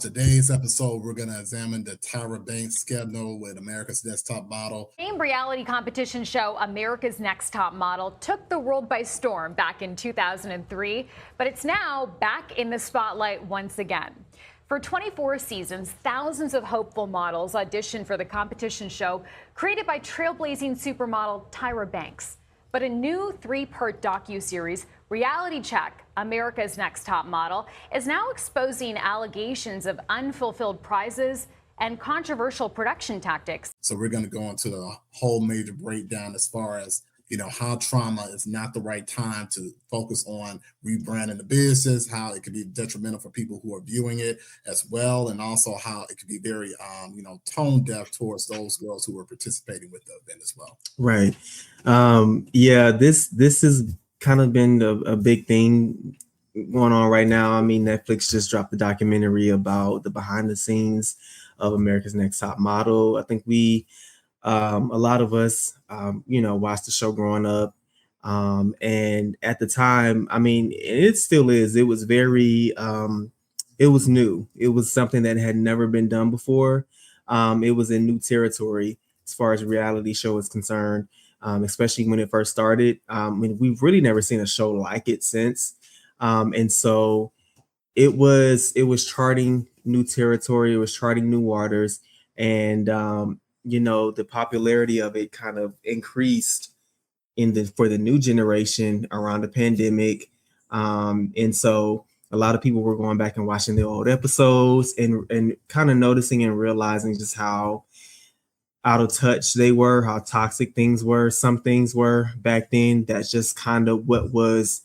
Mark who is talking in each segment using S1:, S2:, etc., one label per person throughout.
S1: today's episode, we're going to examine the Tyra Banks scandal with America's Next Top Model.
S2: Famed reality competition show America's Next Top Model took the world by storm back in 2003, but it's now back in the spotlight once again. For 24 seasons, thousands of hopeful models auditioned for the competition show created by trailblazing supermodel Tyra Banks. But a new 3-part docuseries, Reality Check, America's Next Top Model, is now exposing allegations of unfulfilled prizes and controversial production tactics.
S1: So we're going to go into the whole major breakdown as far as, how trauma is not the right time to focus on rebranding the business, how it could be detrimental for people who are viewing it as well, and also how it could be very, tone deaf towards those girls who are participating with the event as well.
S3: Right. This has kind of been a big thing going on right now. I mean, Netflix just dropped the documentary about the behind the scenes of America's Next Top Model. I think a lot of us, watched the show growing up. And at the time, I mean, it still is. It was very, it was new. It was something that had never been done before. It was in new territory as far as reality show is concerned, especially when it first started. We've really never seen a show like it since. And so it was charting new territory. It was charting new waters. And, the popularity of it kind of increased for the new generation around the pandemic. And so a lot of people were going back and watching the old episodes and kind of noticing and realizing just how out of touch they were, how toxic things were. Some things were back then. That's just kind of what was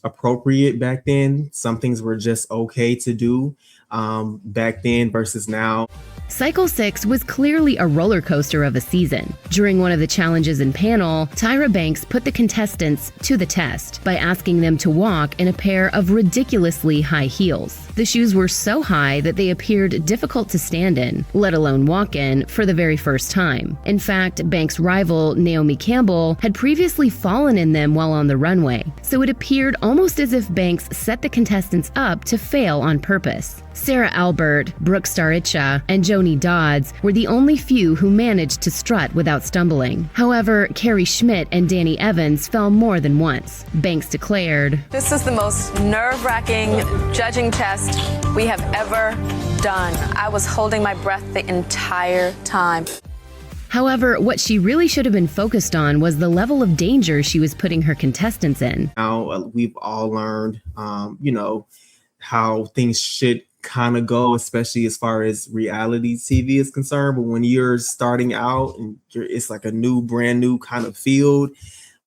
S3: appropriate back then. Some things were just okay to do back then versus now.
S4: Cycle 6 was clearly a roller coaster of a season. During one of the challenges in panel, Tyra Banks put the contestants to the test by asking them to walk in a pair of ridiculously high heels. The shoes were so high that they appeared difficult to stand in, let alone walk in, for the very first time. In fact, Banks' rival, Naomi Campbell, had previously fallen in them while on the runway, so it appeared almost as if Banks set the contestants up to fail on purpose. Sarah Albert, Brooke Staricha, and Joni Dodds were the only few who managed to strut without stumbling. However, Carrie Schmidt and Danny Evans fell more than once. Banks declared,
S5: "This is the most nerve-wracking judging test we have ever done. I was holding my breath the entire time."
S4: However, what she really should have been focused on was the level of danger she was putting her contestants in.
S3: Now we've all learned, how things should kind of go, especially as far as reality TV is concerned. But when you're starting out and it's like a brand new kind of field,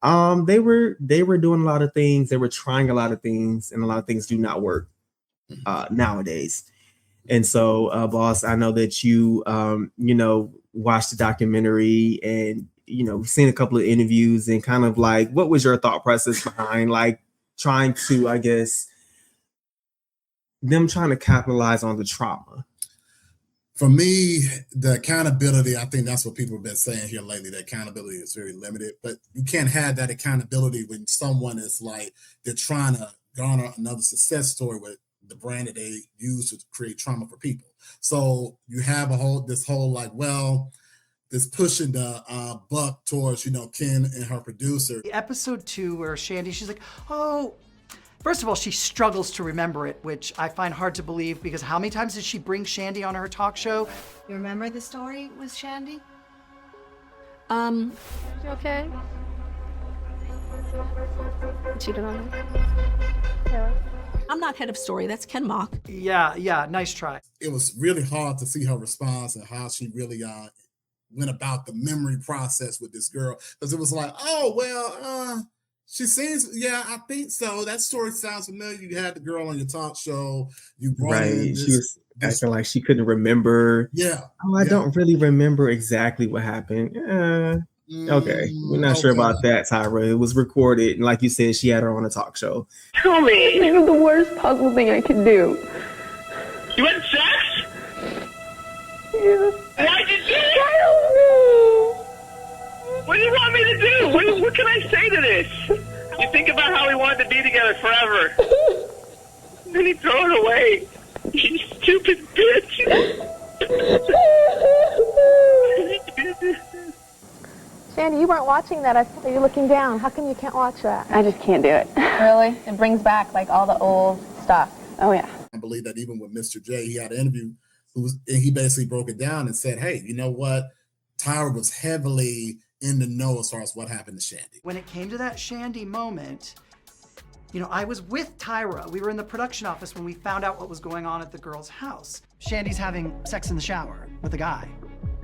S3: they were doing a lot of things. They were trying a lot of things, and a lot of things do not work nowadays. And so, boss, I know that you, watched the documentary and, we've seen a couple of interviews, and kind of like, what was your thought process behind like trying to, I guess, them trying to capitalize on the trauma?
S1: For me, the accountability, I think that's what people have been saying here lately. The accountability is very limited, but you can't have that accountability when someone is like, they're trying to garner another success story with the brand that they use to create trauma for people. So you have this pushing the buck towards, Ken and her producer.
S6: Episode 2 where Shandy, she's like, oh, first of all, she struggles to remember it, which I find hard to believe, because how many times did she bring Shandy on her talk show?
S7: You remember the story with Shandy?
S5: You okay? Cheated on me? Yeah. I'm not head of story, that's Ken Mock.
S6: Yeah, nice try.
S1: It was really hard to see her response and how she really went about the memory process with this girl, because it was like, she seems, I think so. That story sounds familiar. You had the girl on your talk show. You brought in
S3: she was acting like she couldn't remember.
S1: Yeah.
S3: I don't really remember exactly what happened. Okay, we're not sure about that, Tyra. It was recorded, and like you said, she had her on a talk show.
S8: Tell me. It's the worst possible thing I could do.
S9: You had sex?
S8: Yeah.
S9: Why did you?
S8: I don't know.
S9: What do you want me to do? What can I say to this? You think about how we wanted to be together forever. Then you throw it away. stupid bitch.
S10: Shandy, you weren't watching that. I saw you looking down. How come you can't watch that?
S8: I just can't do it.
S10: Really? It brings back like all the old stuff.
S8: Oh, yeah.
S1: I believe that even with Mr. J, he had an interview and he basically broke it down and said, hey, you know what? Tyra was heavily in the know as far as what happened to Shandy.
S6: When it came to that Shandy moment, you know, I was with Tyra. We were in the production office when we found out what was going on at the girl's house. Shandy's having sex in the shower with a guy.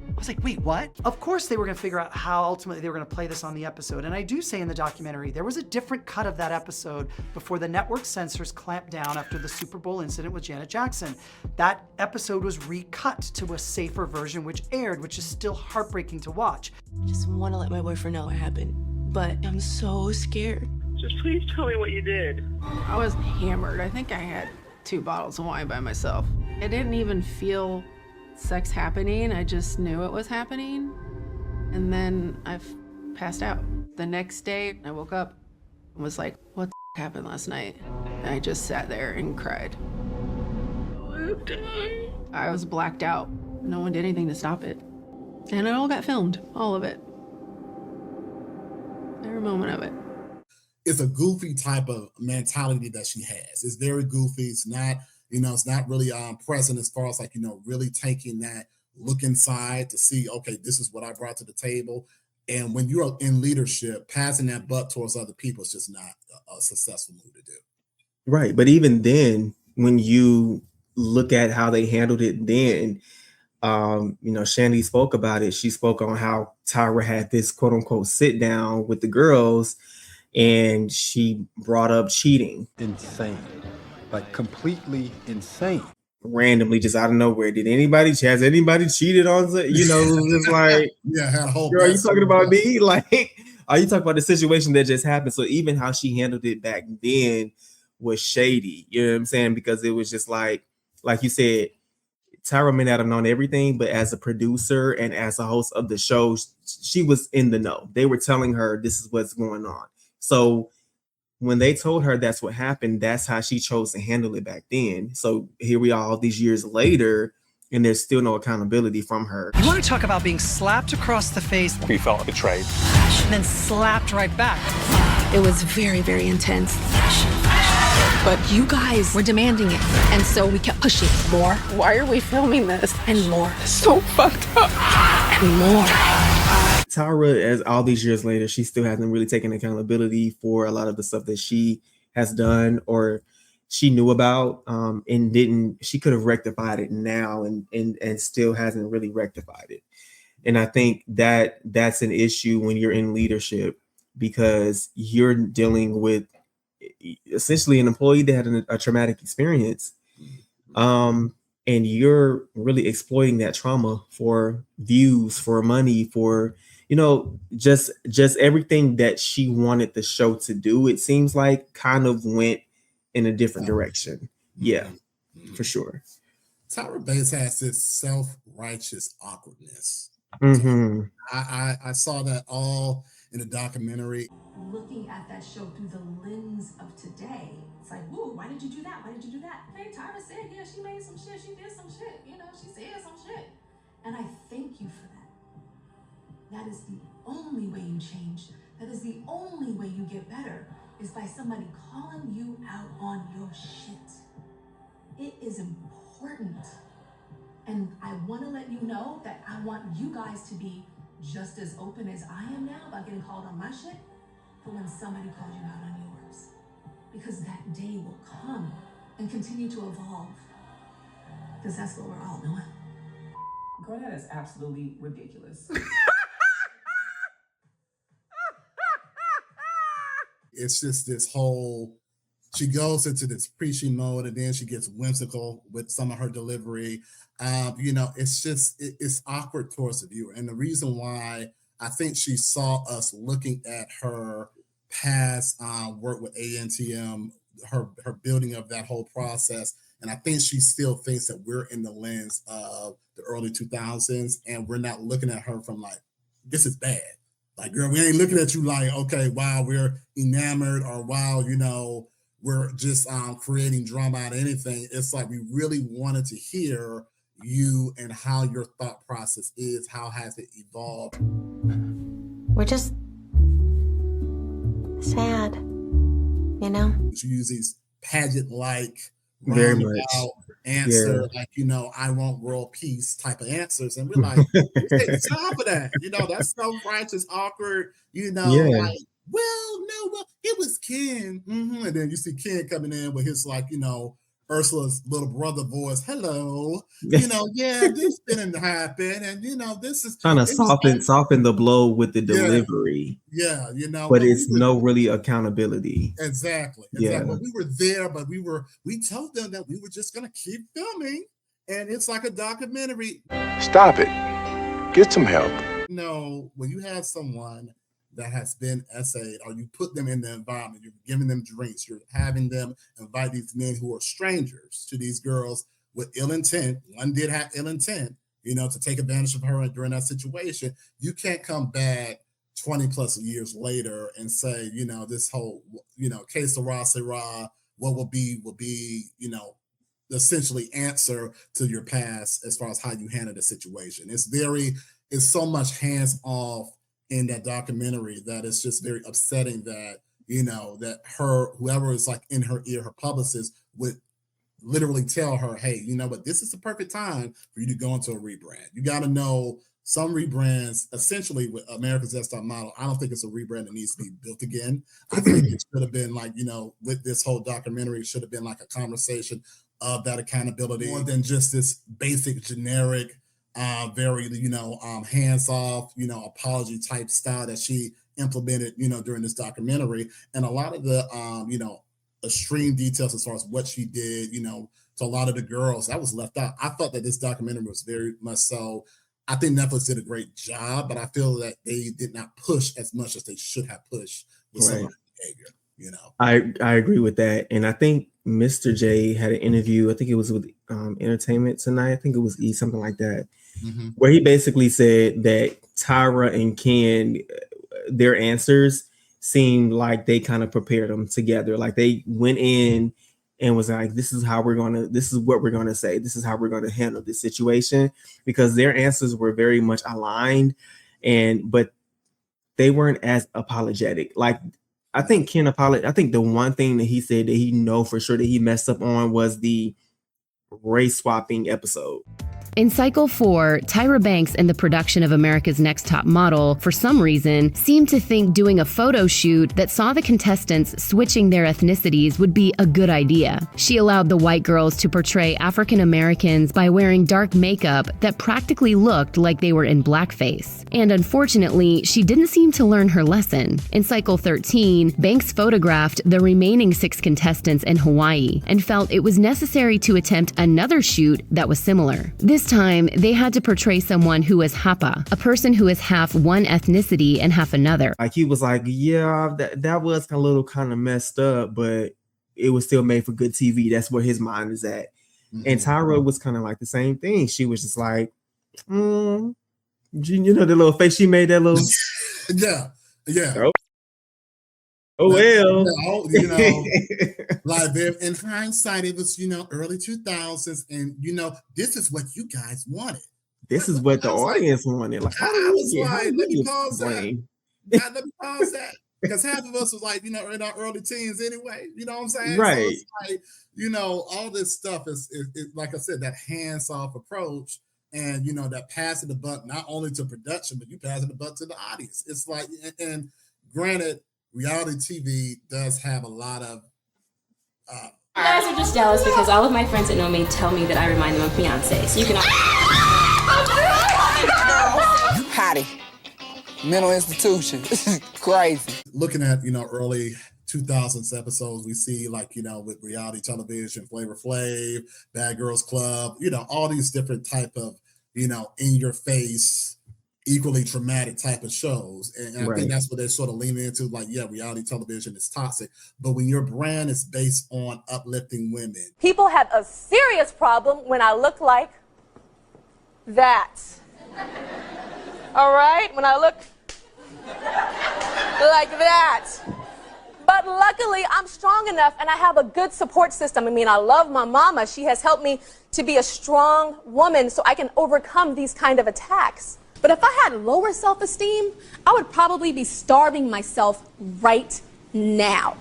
S6: I was like, wait, what? Of course they were gonna figure out how ultimately they were gonna play this on the episode. And I do say in the documentary, there was a different cut of that episode before the network censors clamped down after the Super Bowl incident with Janet Jackson. That episode was recut to a safer version, which aired, which is still heartbreaking to watch.
S11: I just wanna let my boyfriend know what happened, but I'm so scared.
S9: Just please tell me what you did.
S12: I was hammered. I think I had 2 bottles of wine by myself. I didn't even feel sex happening. I just knew it was happening. And then I passed out. The next day, I woke up and was like, what the happened last night? And I just sat there and cried. I was blacked out. No one did anything to stop it. And it all got filmed, all of it. Every moment of it.
S1: It's a goofy type of mentality that she has. It's very goofy. It's not, you know, it's not really present as far as like, you know, really taking that look inside to see, okay, this is what I brought to the table. And when you're in leadership, passing that butt towards other people is just not a successful move to do.
S3: Right. But even then, when you look at how they handled it then, you know, Shandy spoke about it. She spoke on how Tyra had this quote unquote sit down with the girls and she brought up cheating.
S13: Insane. Like completely insane.
S3: Randomly, just out of nowhere. Has anybody cheated on, you know, just like,
S1: yeah, had a whole
S3: girl, are you talking about me? Like, are you talking about the situation that just happened? So even how she handled it back then was shady. You know what I'm saying? Because it was just like you said, Tyra may not have known everything, but as a producer and as a host of the show, she was in the know. They were telling her this is what's going on. So when they told her that's what happened, that's how she chose to handle it back then. So here we are all these years later, and there's still no accountability from her.
S6: You want to talk about being slapped across the face?
S13: We felt betrayed.
S6: And then slapped right back.
S11: It was very, very intense. But you guys were demanding it, and so we kept pushing more.
S12: Why are we filming this?
S11: And more.
S12: So fucked up.
S11: And more.
S3: Tyra, as all these years later, she still hasn't really taken accountability for a lot of the stuff that she has done or she knew about and she could have rectified it now and still hasn't really rectified it. And I think that that's an issue when you're in leadership because you're dealing with essentially an employee that had a traumatic experience. And you're really exploiting that trauma for views, for money, for, you know, just everything that she wanted the show to do. It seems like kind of went in a different direction. Yeah, for sure.
S1: Tyra Banks has this self-righteous awkwardness.
S3: Mm-hmm.
S1: I saw that all in the documentary.
S14: Looking at that show through the lens of today, it's like, whoa, why did you do that? Why did you do that? Hey, Tyra said, yeah, she made some shit. She did some shit. You know, she said some shit. And I thank you for that. That is the only way you change. That is the only way you get better is by somebody calling you out on your shit. It is important. And I want to let you know that I want you guys to be just as open as I am now about getting called on my shit for when somebody calls you out on yours. Because that day will come and continue to evolve. Because that's what we're all doing.
S15: Girl, that is absolutely ridiculous.
S1: It's just this whole, she goes into this preaching mode and then she gets whimsical with some of her delivery. You know, it's just, it's awkward towards the viewer. And the reason why I think she saw us looking at her past work with ANTM, her building of that whole process. And I think she still thinks that we're in the lens of the early 2000s and we're not looking at her from like, this is bad. Like, girl, we ain't looking at you like, okay, wow, we're enamored or wow, you know, we're just creating drama out of anything. It's like we really wanted to hear you and how your thought process is. How has it evolved?
S10: We're just sad, you know?
S1: You use these pageant-like,
S3: Very much.
S1: roundabout answer, like, I want world peace type of answers. And we're like, we take the time for that. That's so righteous, awkward, like, well, no, well, it was Ken. And then you see Ken coming in with his, like, Ursula's little brother voice. Hello, yeah, this didn't happen. And, this is
S3: trying to soften the blow with the delivery.
S1: Yeah,
S3: but it's no really accountability.
S1: Exactly. But we were there, but we told them that we were just going to keep filming. And it's like a documentary.
S13: Stop it. Get some help.
S1: When you have someone that has been essayed, or you put them in the environment, you're giving them drinks, you're having them invite these men who are strangers to these girls with ill intent. One did have ill intent, to take advantage of her during that situation. You can't come back 20 plus years later and say, this whole, que sera, sera, what will be, essentially answer to your past as far as how you handle the situation. It's so much hands off in that documentary that it's just very upsetting that, that whoever is like in her ear, her publicist would literally tell her, hey, but this is the perfect time for you to go into a rebrand. You got to know some rebrands, essentially with America's Next Top Model, I don't think it's a rebrand that needs to be built again. I think it should have been like, with this whole documentary, it should have been like a conversation of that accountability more than just this basic generic very, hands off, apology type style that she implemented, during this documentary. And a lot of the, extreme details as far as what she did, to a lot of the girls, that was left out. I thought that this documentary was very much so, I think Netflix did a great job, but I feel that they did not push as much as they should have pushed with some of the behavior,
S3: I agree with that. And I think Mr. J had an interview, I think it was with Entertainment Tonight, I think it was E! Something like that, where he basically said that Tyra and Ken, their answers seemed like they kind of prepared them together. Like they went in and was like, this is what we're going to say. This is how we're going to handle this situation, because their answers were very much aligned, but they weren't as apologetic. Like, I think I think the one thing that he said that he know for sure that he messed up on was the race swapping episode.
S4: In cycle 4, Tyra Banks and the production of America's Next Top Model, for some reason, seemed to think doing a photo shoot that saw the contestants switching their ethnicities would be a good idea. She allowed the white girls to portray African Americans by wearing dark makeup that practically looked like they were in blackface. And unfortunately, she didn't seem to learn her lesson. In cycle 13, Banks photographed the remaining 6 contestants in Hawaii and felt it was necessary to attempt another shoot that was similar. This time, they had to portray someone who was Hapa, a person who is half one ethnicity and half another.
S3: Like, he was like, yeah, that was a little kind of messed up, but it was still made for good TV. That's where his mind is at. And Tyra was kind of like the same thing. She was just like, the little face she made, that little...
S1: yeah.
S3: Oh, well.
S1: Like in hindsight, it was, early 2000s, and, this is what you guys wanted.
S3: This is what the audience wanted. Like,
S1: I was like, let me pause that. Because half of us was like, in our early teens anyway. You know what I'm saying?
S3: Right.
S1: So it's like, all this stuff is like I said, that hands-off approach, and, that passing the buck not only to production, but you passing the buck to the audience. It's like, and granted, reality TV does have a lot of...
S16: You guys are just jealous because all of my friends that know me tell me that I remind them of Beyonce. So you can...
S17: Hottie. Mental institution. This is crazy.
S1: Looking at, early 2000s episodes, we see with reality television, Flavor Flav, Bad Girls Club, all these different type of, in your face, equally traumatic type of shows. And I think that's what they're sort of leaning into, like, yeah, reality television is toxic. But when your brand is based on uplifting women.
S18: People have a serious problem when I look like that. All right? When I look like that. But But luckily, I'm strong enough and I have a good support system. I mean, I love my mama. She has helped me to be a strong woman so I can overcome these kind of attacks. But if I had lower self-esteem, I would probably be starving myself right now.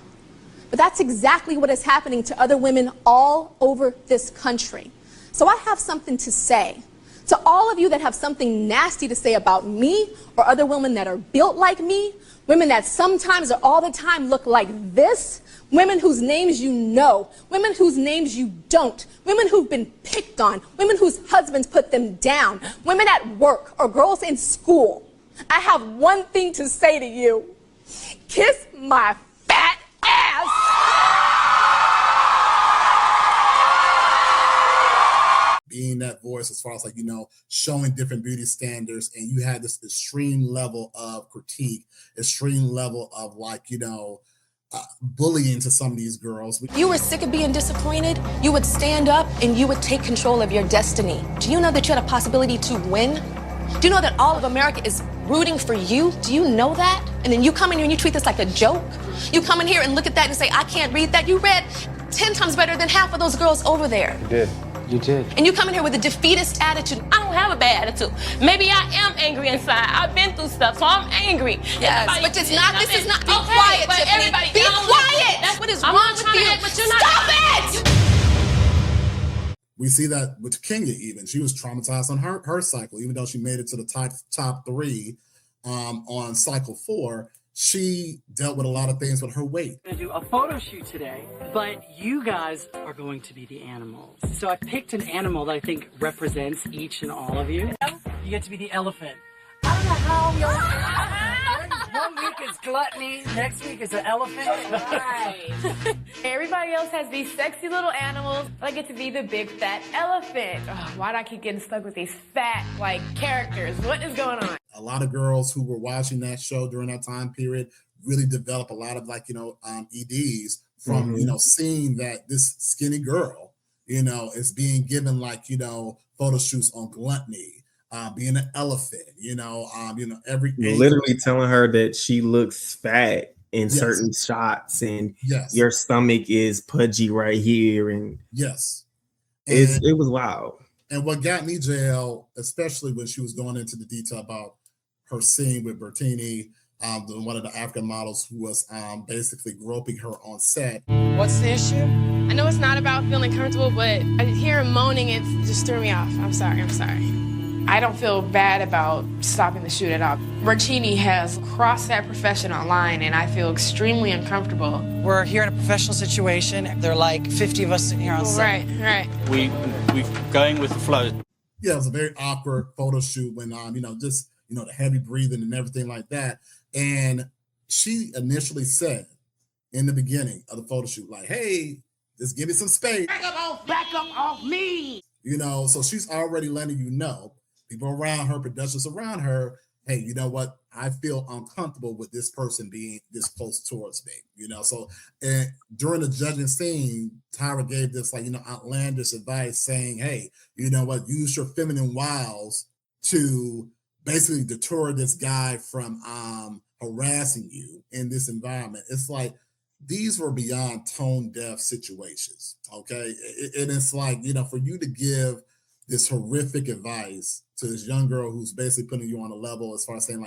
S18: But that's exactly what is happening to other women all over this country. So I have something to say. To all of you that have something nasty to say about me or other women that are built like me, women that sometimes or all the time look like this, women whose names you know, women whose names you don't, women who've been picked on, women whose husbands put them down, women at work or girls in school, I have one thing to say to you. Kiss my fat ass.
S1: Being that voice as far as like, showing different beauty standards, and you had this extreme level of critique, extreme level of like, bullying to some of these girls.
S11: You were sick of being disappointed, you would stand up and you would take control of your destiny. Do you know that you had a possibility to win? Do you know that all of America is rooting for you? Do you know that? And then you come in here and you treat this like a joke? You come in here and look at that and say, I can't read that. You read 10 times better than half of those girls over there.
S19: You did. You did.
S11: And you come in here with a defeatist attitude.
S16: I don't have a bad attitude. Maybe I am angry inside. I've been through stuff, so I'm angry.
S11: Yes, but it's not, this is not, be quiet,
S16: but
S11: Tiffany.
S16: everybody,
S11: Be quiet!
S16: That's
S11: what is wrong with you? Stop it!
S1: We see that with Kenya even. She was traumatized on her cycle, even though she made it to the top 3 on cycle 4. She dealt with a lot of things with her weight.
S20: I'm going to do a photo shoot today, but you guys are going to be the animals. So I picked an animal that I think represents each and all of you. You get to be the elephant. I don't know how one week is gluttony, next week is an elephant.
S21: Right. Everybody else has these sexy little animals. I get to be the big fat elephant. Oh, why do I keep getting stuck with these fat, characters? What is going on?
S1: A lot of girls who were watching that show during that time period really develop a lot of EDs from, seeing that this skinny girl, is being given photo shoots on gluttony, being an elephant,
S3: literally telling her that she looks fat in certain shots and your stomach is pudgy right here. And it was wild.
S1: And what got me, JL, especially when she was going into the detail about her scene with Bertini, one of the African models who was basically groping her on set.
S22: What's the issue? I know it's not about feeling comfortable, but I hear him moaning, it just threw me off. I'm sorry. I don't feel bad about stopping the shoot at all. Bertini has crossed that professional line, and I feel extremely uncomfortable.
S6: We're here in a professional situation. There are like 50 of us sitting here on set.
S22: Right.
S19: We're going with the flow.
S1: Yeah, it was a very awkward photo shoot when, the heavy breathing and everything like that. And she initially said in the beginning of the photo shoot, like, hey, just give me some space.
S22: Back up off me.
S1: So she's already letting people around her, producers around her, hey, you know what? I feel uncomfortable with this person being this close towards me, So and during the judging scene, Tyra gave this outlandish advice saying, hey, you know what? Use your feminine wiles to basically deter this guy from harassing you in this environment. It's like these were beyond tone deaf situations. Okay. And it's like, for you to give this horrific advice to this young girl who's basically putting you on a level as far as saying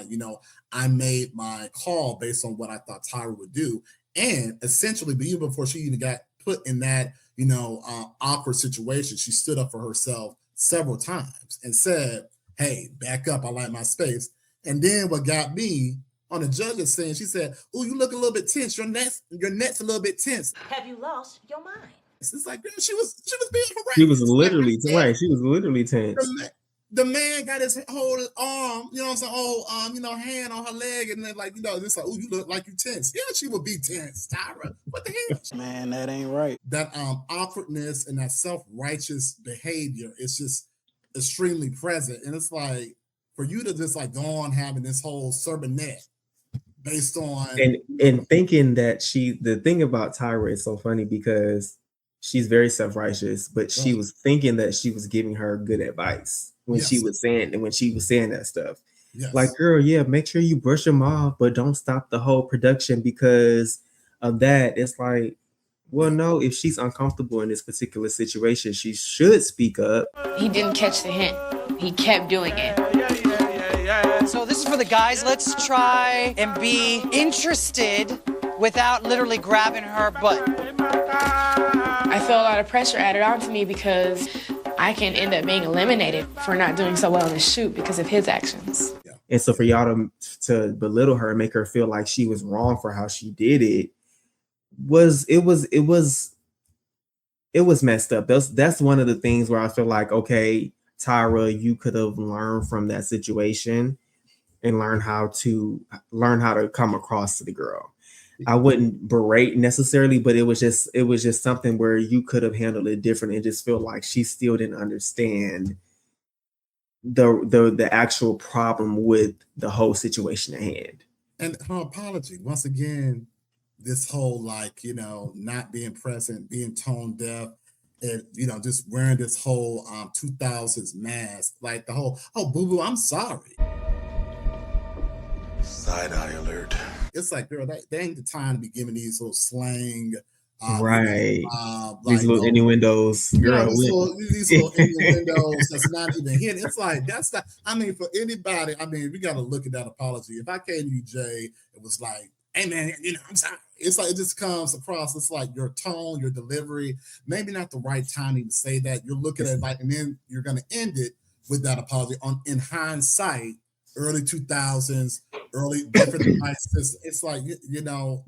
S1: I made my call based on what I thought Tyra would do. And essentially, but even before she even got put in that, awkward situation, she stood up for herself several times and said, hey, back up. I like my space. And then what got me on the judge's saying, she said, oh, you look a little bit tense. Your neck's a little bit tense.
S14: Have you lost your mind?
S1: It's like, girl, she was being harassed.
S3: She was literally right. She was literally tense.
S1: The man got his whole arm, whole hand on her leg, and then it's like, oh, you look like you tense. Yeah, she would be tense, Tyra. What the hell?
S19: Man, that ain't right.
S1: That awkwardness and that self-righteous behavior is just extremely present. And it's like, for you to just go on having this whole sermonette based on
S3: and thinking that the thing about Tyra is so funny because she's very self-righteous, but she was thinking that she was giving her good advice when she was saying that stuff. Yes. Like, girl, yeah, make sure you brush them off, but don't stop the whole production because of that, it's like, well, no, if she's uncomfortable in this particular situation, she should speak up.
S22: He didn't catch the hint. He kept doing it.
S6: So this is for the guys. Let's try and be interested without literally grabbing her butt.
S22: I feel a lot of pressure added onto me because I can end up being eliminated for not doing so well in the shoot because of his actions.
S3: And so for y'all to belittle her and make her feel like she was wrong for how she did it was messed up. That's one of the things where I feel like, okay, Tyra, you could have learned from that situation and learn how to come across to the girl. I wouldn't berate necessarily, but it was just something where you could have handled it different and just feel like she still didn't understand the actual problem with the whole situation at hand.
S1: And her apology, once again, this whole not being present, being tone deaf, and just wearing this whole 2000s mask, like the whole, oh boo boo, I'm sorry.
S13: Side eye alert.
S1: It's like, girl, that ain't the time to be giving these little slang,
S3: right? These little innuendos, girl.
S1: These little innuendos that's not even hidden. It's like, that's not. I mean, for anybody, we got to look at that apology. If I came to you, Jay, it was like, hey man, I'm sorry. It's like it just comes across. It's like your tone, your delivery, maybe not the right timing to say that. You're looking at it like, and then you're going to end it with that apology. In hindsight, early 2000s, early different devices. It's like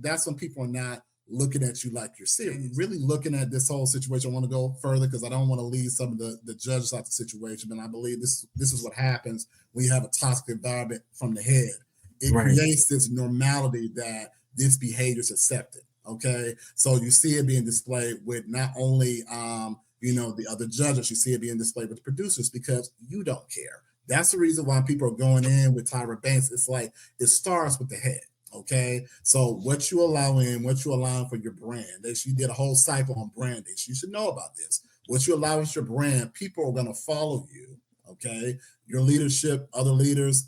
S1: that's when people are not looking at you like you're serious. Really looking at this whole situation. I want to go further because I don't want to leave some of the judges out the situation, but I believe this is what happens when you have a toxic environment from the head. It creates this normality that this behavior is accepted. Okay, so you see it being displayed with not only the other judges, you see it being displayed with the producers because you don't care. That's the reason why people are going in with Tyra Banks. It's like it starts with the head. Okay, so what you allow in, what you allow for your brand. She did a whole cycle on branding. You should know about this. What you allow as your brand, people are going to follow you. Okay, your leadership, other leaders,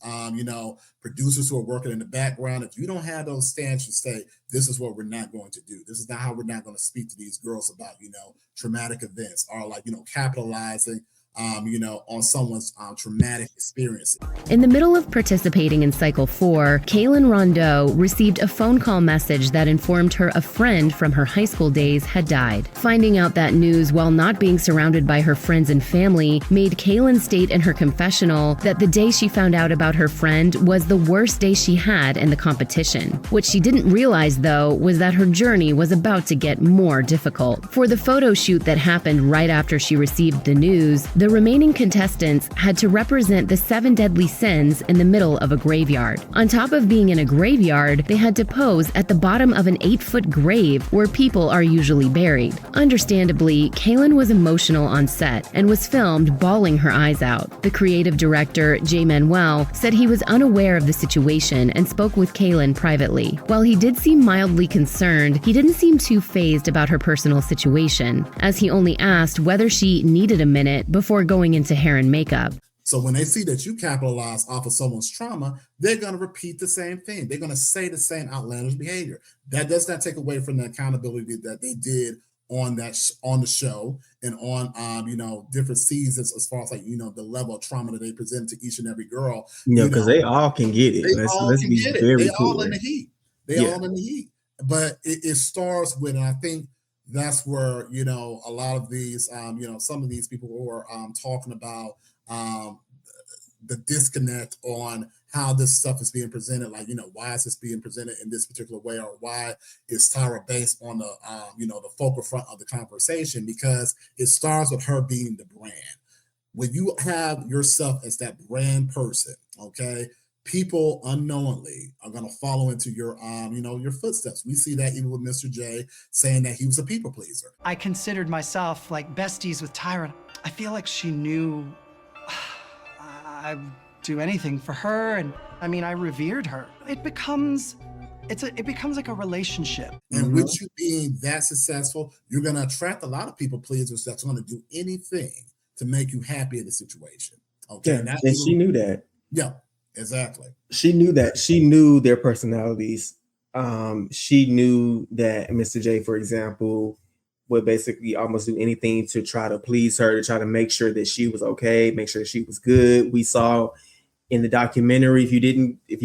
S1: producers who are working in the background. If you don't have those stands, you say, this is what we're not going to do. This is not how we're not going to speak to these girls about, traumatic events or capitalizing on someone's traumatic experience.
S4: In the middle of participating in Cycle 4, Kaylin Rondeau received a phone call message that informed her a friend from her high school days had died. Finding out that news while not being surrounded by her friends and family made Kaylin state in her confessional that the day she found out about her friend was the worst day she had in the competition. What she didn't realize, though, was that her journey was about to get more difficult. For the photo shoot that happened right after she received the news, the remaining contestants had to represent the 7 deadly sins in the middle of a graveyard. On top of being in a graveyard, they had to pose at the bottom of an 8-foot grave where people are usually buried. Understandably, Kaylin was emotional on set and was filmed bawling her eyes out. The creative director, Jay Manuel, said he was unaware of the situation and spoke with Kaylin privately. While he did seem mildly concerned, he didn't seem too fazed about her personal situation, as he only asked whether she needed a minute before going into hair and makeup.
S1: So when they see that you capitalize off of someone's trauma, they're going to repeat the same thing. They're going to say the same outlandish behavior. That does not take away from the accountability that they did on the show and on different seasons as far as the level of trauma that they present to each and every girl.
S3: Because they all can get it. Let's be very clear.
S1: All in the heat. All in the heat. But it starts with, and I think that's where a lot of these some of these people who are talking about the disconnect on how this stuff is being presented, why is this being presented in this particular way, or why is Tyra based on the the focal front of the conversation, because it starts with her being the brand. When you have yourself as that brand person, okay, people unknowingly are going to follow into your your footsteps. We see that even with Mr. J saying that he was a people pleaser.
S6: I considered myself like besties with Tyra. I feel like she knew I'd do anything for her, and I revered her. It becomes like a relationship.
S1: And with you being that successful, you're going to attract a lot of people pleasers that's going to do anything to make you happy in the situation. Okay,
S3: yeah, and she knew that.
S1: Yeah. Exactly.
S3: She knew that. She knew their personalities she knew that Mr. J, for example, would basically almost do anything to try to please her, to try to make sure that she was okay, make sure she was good. We saw in the documentary, if you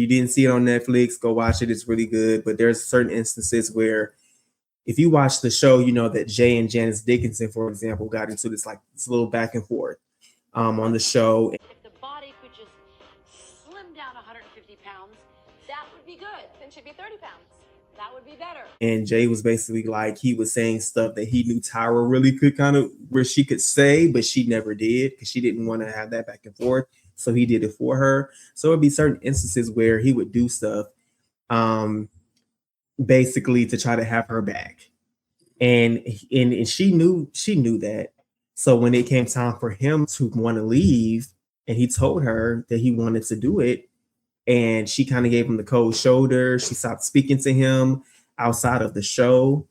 S3: didn't see it on Netflix, go watch it. It's really good. But there's certain instances where if you watch the show, you know that Jay and Janice Dickinson, for example, got into this little back and forth on the show.
S14: If the body could just slim down 150 pounds, that would be good. Then she'd be 30 pounds. That would be better.
S3: And Jay was basically like, he was saying stuff that he knew Tyra really could kind of, where she could say, but she never did because she didn't want to have that back and forth. So he did it for her. So it'd be certain instances where he would do stuff basically to try to have her back. And she knew that. So when it came time for him to want to leave, and he told her that he wanted to do it, and she kind of gave him the cold shoulder. She stopped speaking to him outside of the show.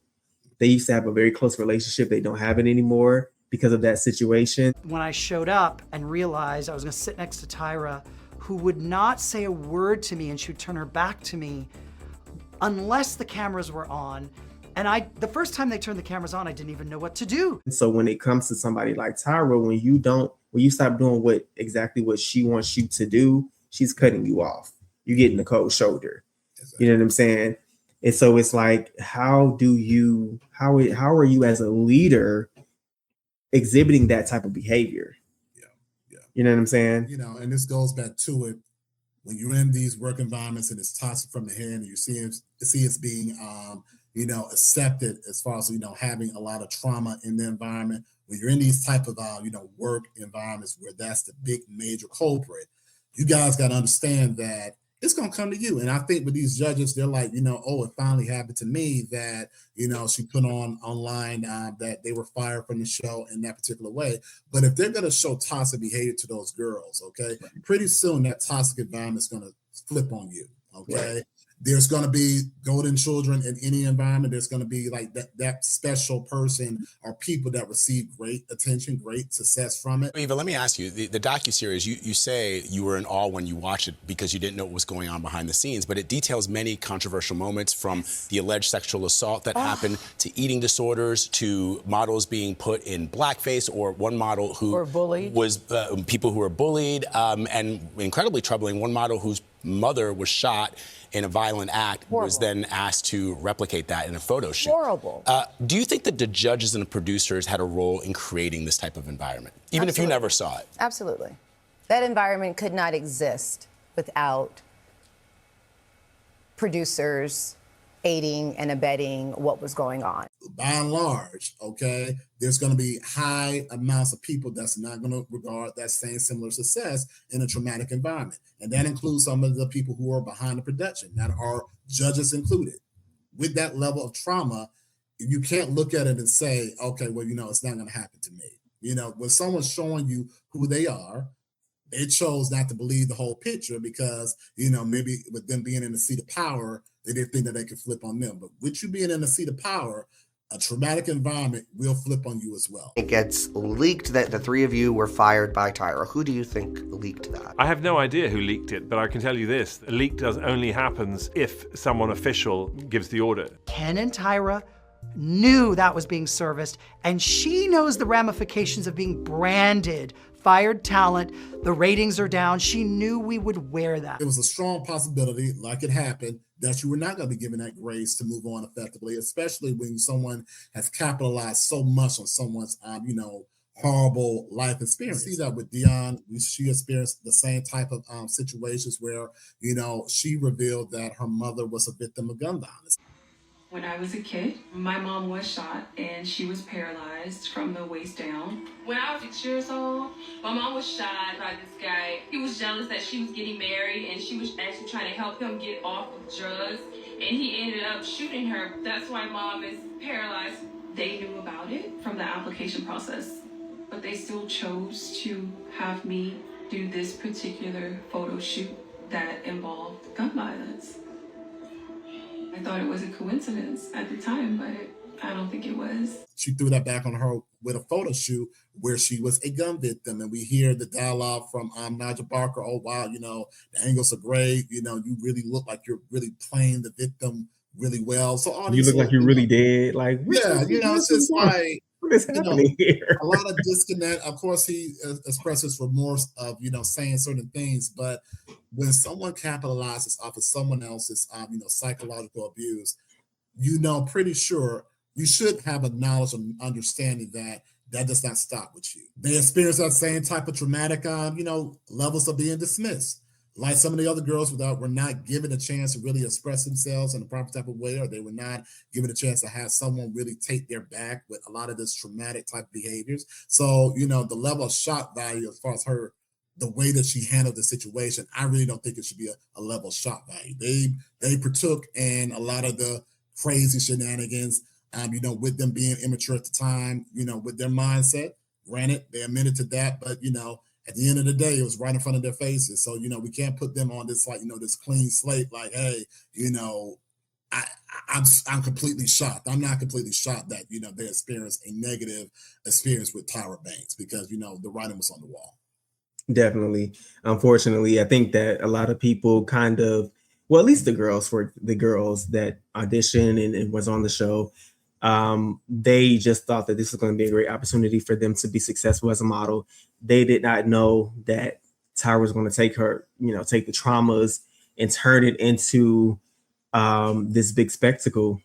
S3: They used to have a very close relationship. They don't have it anymore because of that situation.
S6: When I showed up and realized I was gonna sit next to Tyra, who would not say a word to me, and she would turn her back to me unless the cameras were on. And the first time they turned the cameras on, I didn't even know what to do.
S3: So when it comes to somebody like Tyra, when you stop doing exactly what she wants you to do, she's cutting you off. You're getting the cold shoulder. Exactly. You know what I'm saying? And so it's like, how are you as a leader exhibiting that type of behavior? Yeah. You know what I'm saying?
S1: You know, and this goes back to it. When you're in these work environments and it's toxic from the head, and you see it's being accepted as far as, having a lot of trauma in the environment. When you're in these type of, work environments where that's the big major culprit, you guys got to understand that it's going to come to you. And I think with these judges, they're like, it finally happened to me that, she put online that they were fired from the show in that particular way. But if they're going to show toxic behavior to those girls, okay, pretty soon that toxic environment is going to flip on you, okay? Right. There's going to be golden children in any environment. There's going to be like that special person or people that receive great attention, great success from it.
S2: Eva, let me ask you, the docuseries, you say you were in awe when you watched it because you didn't know what was going on behind the scenes, but it details many controversial moments, from the alleged sexual assault that happened to eating disorders to models being put in blackface, or one model who was people who were bullied, and incredibly troubling, one model whose mother was shot in a violent act. Horrible. Was then asked to replicate that in a photo shoot.
S7: Horrible.
S2: Do you think that the judges and the producers had a role in creating this type of environment, even if you never saw it?
S7: Absolutely. That environment could not exist without producers aiding and abetting what was going on.
S1: By and large, okay, there's going to be high amounts of people that's not going to regard that same similar success in a traumatic environment. And that includes some of the people who are behind the production, that are judges included. With that level of trauma, you can't look at it and say, okay, well, it's not going to happen to me. When someone's showing you who they are, they chose not to believe the whole picture because, maybe with them being in the seat of power, they didn't think that they could flip on them. But with you being in the seat of power, a traumatic environment will flip on you as well.
S23: It gets leaked that the three of you were fired by Tyra. Who do you think leaked that?
S24: I have no idea who leaked it, but I can tell you this. A leak only happens if someone official gives the order.
S6: Ken and Tyra knew that was being serviced, and she knows the ramifications of being branded fired talent. The ratings are down. She knew we would wear that.
S1: It was a strong possibility, like it happened, that you were not going to be given that grace to move on effectively, especially when someone has capitalized so much on someone's, horrible life experience. See that with Dion, she experienced the same type of situations where, she revealed that her mother was a victim of gun violence.
S15: When I was a kid, my mom was shot and she was paralyzed from the waist down. When I was 6 years old, my mom was shot by this guy. He was jealous that she was getting married and she was actually trying to help him get off of drugs, and he ended up shooting her. That's why mom is paralyzed. They knew about it from the application process, but they still chose to have me do this particular photo shoot that involved gun violence. I thought it was a coincidence at the time, but I don't think it was.
S1: She threw that back on her with a photo shoot where she was a gun victim. And we hear the dialogue from Nigel Barker, oh, wow, the angles are great. You really look like you're really playing the victim really well. So all
S3: You
S1: these
S3: look like
S1: little,
S3: you're really dead. Like,
S1: yeah, it's just like,
S3: what is happening here?
S1: a lot of disconnect. Of course, he expresses remorse of, saying certain things, but when someone capitalizes off of someone else's, psychological abuse, pretty sure you should have a knowledge and understanding that that does not stop with you. They experience that same type of traumatic, levels of being dismissed. Like some of the other girls were not given a chance to really express themselves in the proper type of way, or they were not given a chance to have someone really take their back with a lot of this traumatic type behaviors. So, the level of shock value as far as the way that she handled the situation, I really don't think it should be a level of shock value. They partook in a lot of the crazy shenanigans, with them being immature at the time, with their mindset. Granted, they admitted to that, but at the end of the day, it was right in front of their faces. So, we can't put them on this, this clean slate, like, hey, I'm completely shocked. I'm not completely shocked that, they experienced a negative experience with Tyra Banks because, the writing was on the wall.
S3: Definitely. Unfortunately, I think that a lot of people kind of, well, at least the girls that auditioned and was on the show, they just thought that this was going to be a great opportunity for them to be successful as a model. They did not know that Tyra was going to take the traumas and turn it into this big spectacle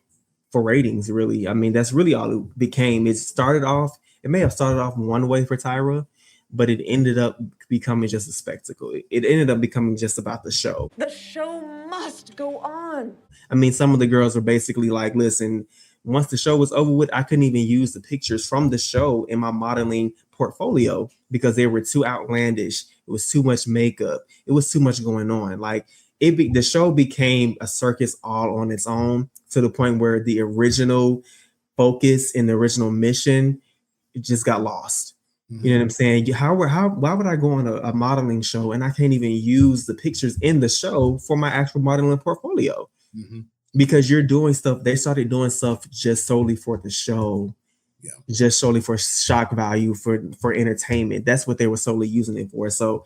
S3: for ratings, really. I mean, that's really all it became. It may have started off one way for Tyra, but it ended up becoming just a spectacle. It ended up becoming just about the show.
S5: The show must go on.
S3: I mean, some of the girls are basically like, listen, once the show was over with, I couldn't even use the pictures from the show in my modeling portfolio because they were too outlandish. It was too much makeup. It was too much going on. Like the show became a circus all on its own, to the point where the original focus and the original mission just got lost. You know what I'm saying? Why would I go on a modeling show and I can't even use the pictures in the show for my actual modeling portfolio? Because they started doing stuff just solely for the show, just solely for shock value, for entertainment. That's what they were solely using it for. So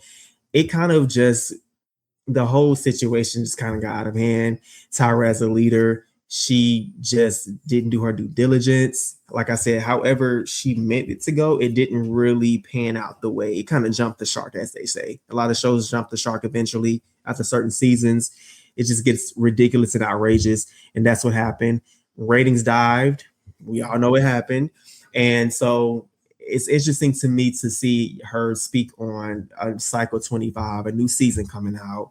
S3: it kind of the whole situation just kind of got out of hand. Tyra, as a leader, she just didn't do her due diligence. Like I said, however she meant it to go, it didn't really pan out the way. It kind of jumped the shark, as they say. A lot of shows jump the shark eventually after certain seasons. It just gets ridiculous and outrageous. And that's what happened. Ratings dived. We all know what happened. And so it's interesting to me to see her speak on Cycle 25, a new season coming out.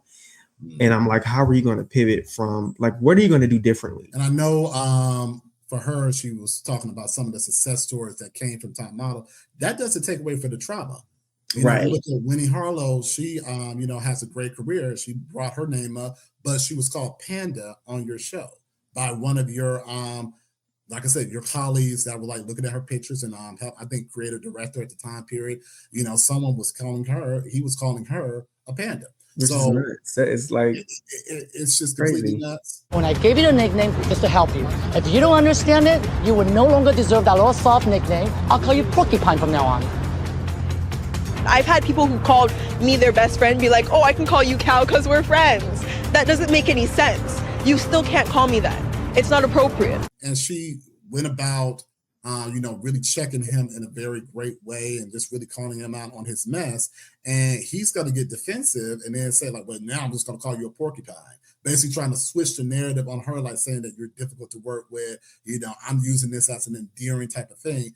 S3: And I'm like, how are you going to pivot from, like, what are you going to do differently?
S1: And I know for her, she was talking about some of the success stories that came from Top Model. That doesn't take away from the trauma.
S3: Right.
S1: Look at Winnie Harlow. She, has a great career. She brought her name up, but she was called Panda on your show by one of your, like I said, your colleagues that were like looking at her pictures and help, I think, creative director at the time period. Someone was calling her a panda.
S3: Which is nuts. It's like
S1: it's just
S3: crazy.
S1: Completely nuts.
S8: When I gave you the nickname, it's to help you. If you don't understand it, you would no longer deserve that little soft nickname. I'll call you Porcupine from now on.
S9: I've had people who called me their best friend be like, oh, I can call you Cal because we're friends. That doesn't make any sense. You still can't call me that. It's not appropriate.
S1: And she went about, really checking him in a very great way and just really calling him out on his mess. And he's going to get defensive and then say, like, well, now I'm just going to call you a porcupine. Basically trying to switch the narrative on her, like saying that you're difficult to work with. I'm using this as an endearing type of thing.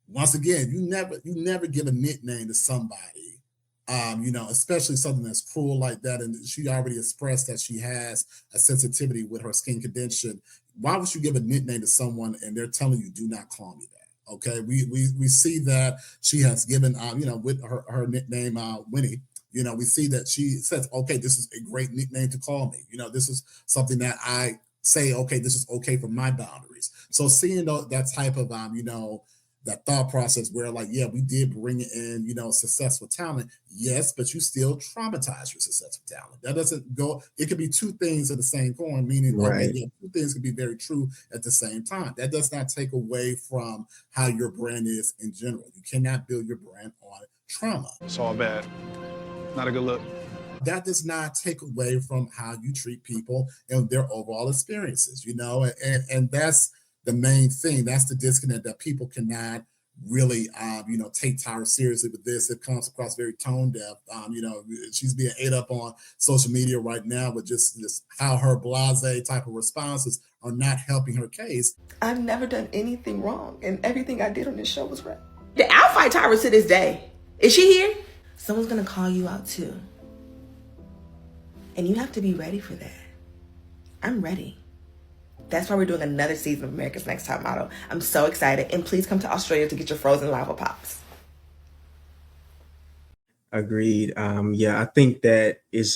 S1: Once again, you never give a nickname to somebody, especially something that's cruel like that. And she already expressed that she has a sensitivity with her skin condition. Why would you give a nickname to someone and they're telling you, do not call me that? Okay. We see that she has given, with her nickname, Winnie, we see that she says, okay, this is a great nickname to call me. This is something that I say, okay, this is okay for my boundaries. So seeing that type of, that thought process where, like, yeah, we did bring in, successful talent. Yes, but you still traumatize your successful talent. That doesn't go, it could be two things of the same coin, meaning
S3: right.
S1: Okay, two things can be very true at the same time. That does not take away from how your brand is in general. You cannot build your brand on trauma.
S12: It's all bad. Not a good look.
S1: That does not take away from how you treat people and their overall experiences, and that's the main thing. That's the disconnect, that people cannot really, take Tyra seriously with this. It comes across very tone deaf. She's being ate up on social media right now with just how her blasé type of responses are not helping her case.
S10: I've never done anything wrong, and everything I did on this show was right. I'll fight Tyra to this day. Is she here? Someone's gonna call you out too. And you have to be ready for that. I'm ready. That's why we're doing another season of America's Next Top Model. I'm so excited. And please come to Australia to get your frozen lava pops.
S3: Agreed. I think that it's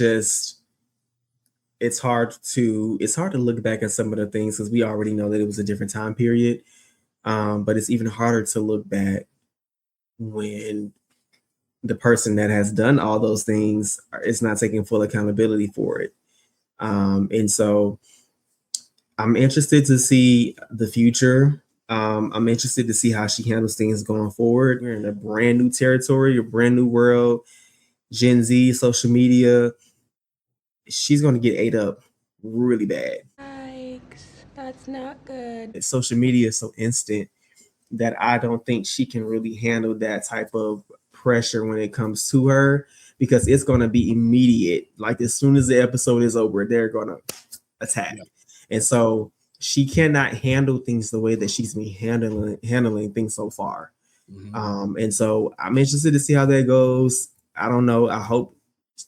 S3: hard to look back at some of the things because we already know that it was a different time period. But it's even harder to look back when the person that has done all those things is not taking full accountability for it. And so I'm interested to see the future. I'm interested to see how she handles things going forward. We're in a brand new territory, a brand new world, Gen Z, social media. She's going to get ate up really bad.
S16: Yikes, that's not good.
S3: Social media is so instant that I don't think she can really handle that type of pressure when it comes to her, because it's going to be immediate. Like as soon as the episode is over, they're going to attack. Yeah. And so she cannot handle things the way that she's been handling things so far. Mm-hmm. And so I'm interested to see how that goes. I don't know. I hope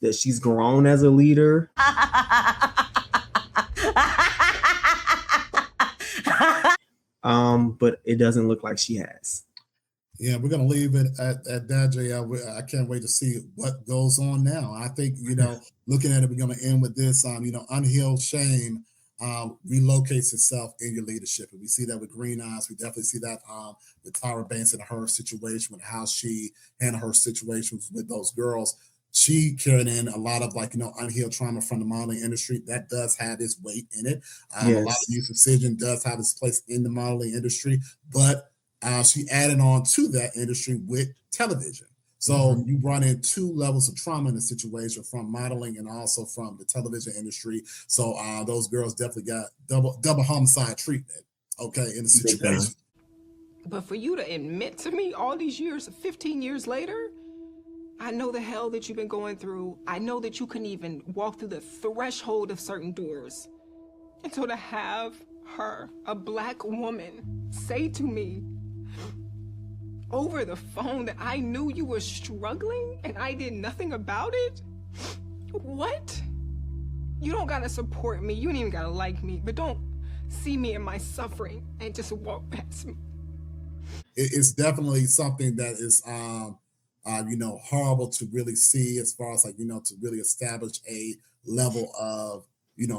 S3: that she's grown as a leader. But it doesn't look like she has.
S1: Yeah, we're going to leave it at that, JL. I can't wait to see what goes on now. I think, looking at it, we're going to end with this, unhealed shame relocates itself in your leadership. And we see that with Green Eyes. We definitely see that with Tyra Banks and her situation, with how she handled her situations with those girls. She carried in a lot of unhealed trauma from the modeling industry. That does have its weight in it. Yes. A lot of youth decision does have its place in the modeling industry, but she added on to that industry with television. So you run in two levels of trauma in the situation, from modeling and also from the television industry. So those girls definitely got double homicide treatment, in the situation.
S12: But for you to admit to me all these years, 15 years later, I know the hell that you've been going through. I know that you couldn't even walk through the threshold of certain doors. And so to have her, a Black woman, say to me over the phone that I knew you were struggling and I did nothing about it? What? You don't gotta support me. You don't even gotta like me, but don't see me in my suffering and just walk past me.
S1: It's definitely something that is horrible to really see, as far as to really establish a level of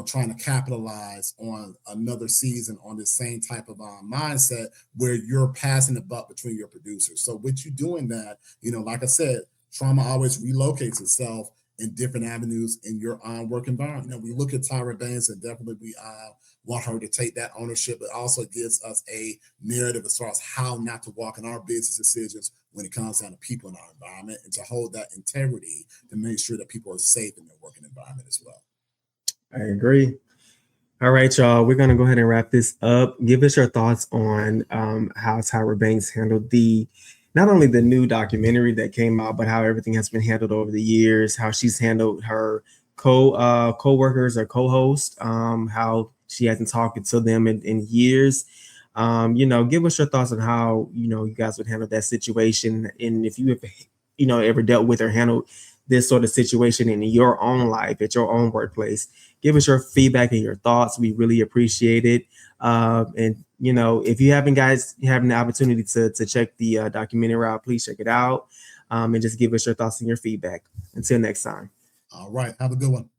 S1: trying to capitalize on another season on the same type of mindset where you're passing the buck between your producers. So with you doing that, like I said, trauma always relocates itself in different avenues in your work environment. We look at Tyra Banks, and definitely we want her to take that ownership, but also gives us a narrative as far as how not to walk in our business decisions when it comes down to people in our environment, and to hold that integrity to make sure that people are safe in their working environment as well.
S3: I agree. All right, y'all. We're going to go ahead and wrap this up. Give us your thoughts on how Tyra Banks handled not only the new documentary that came out, but how everything has been handled over the years, how she's handled her co-workers or co-hosts, how she hasn't talked to them in years. Give us your thoughts on how, you guys would handle that situation. And if you have, ever dealt with or handled this sort of situation in your own life, at your own workplace, give us your feedback and your thoughts. We really appreciate it. And if you haven't having the opportunity to check the documentary out, please check it out, and just give us your thoughts and your feedback. Until next time.
S1: All right. Have a good one.